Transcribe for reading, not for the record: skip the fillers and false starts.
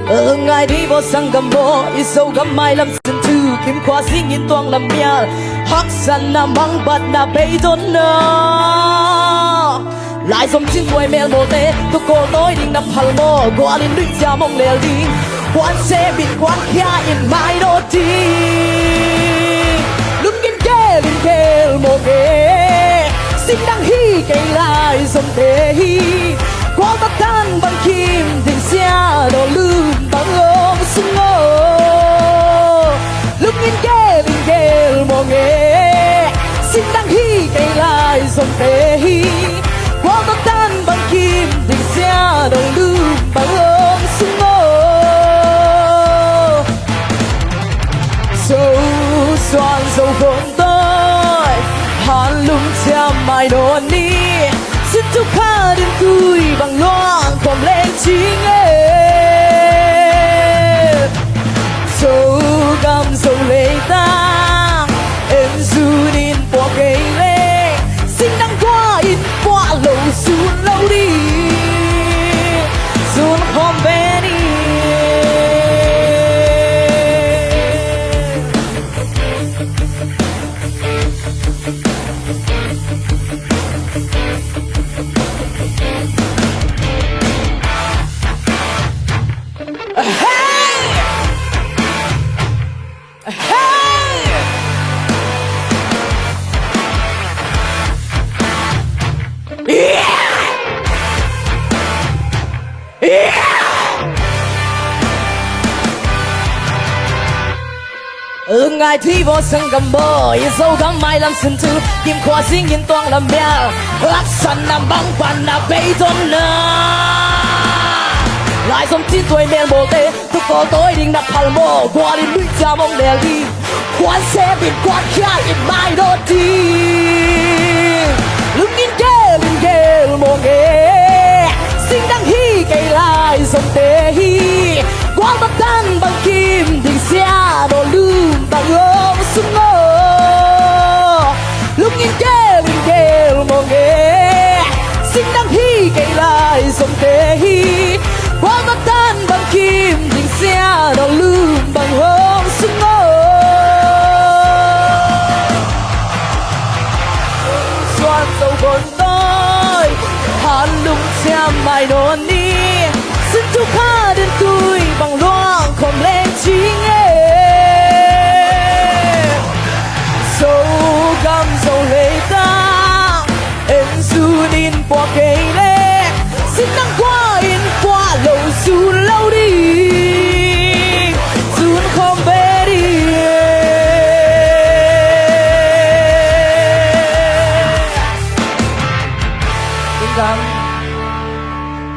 ngày đi vô sang gầm bò ít sâu gầm mai làm sân thư kim khoa sinh in toang làm mía hắc san na mang bát na bay đốn na lại dòng chim quay mèo mồ tê tôi cô nói đi nằm hal mò qua lên đích ra mong lèo đi quán xe bị quán kia in mai đô đi lúc in kê mồ kê xin đăng hi cây lại dòng tê hi qua tắt tan bằng kim tình xe đồ lưm bằng ôm sung ngô lúc in kê mồ kê xin đăng hi cây lại dòng tê hi qua tắt tan bằng kim tình xe đồ lưm bằng ôm sung ngô dấu xoan dấu vốn tôi hàn lung theo mai đồ ni xin chúc khá đến vui bằng loan còn lên chính em dấu gam dấu lệ ta em dù đến bỏ cây lệ xin đăng qua in qua lâu xuống lâu đi xuống hôm về đi ngày thi vô sân gầm bò yên dâu gắm mai làm sân thư kim khoa sinh yên toang làm mèo ác săn nằm băng bàn na bay đốn na lại dòng chín tuổi men bồ tê tôi có tối đình nạp hal mò qua đến đích ra mong lèo đi quán xe biển quán kia in mai đô đi lúc in kê mồ nghe xin đăng hi cây lại dòng tê hi quán tắt tan bằng kim tình xe đồ lưm bằng ôm sung ngô lúc in kê mồ nghe xin đăng hi cây lại dòng tê hi quán tắt tan bằng kim tình xe đồ lưm bằng ôm sung ngô xoan dấu vốn tôi hàn lung theo mai đồ ni xin chúc khá đến tôi bằng loan không lên chính em dấu gam dấu lệ ta em dù đến bỏ cây lệ xin đăng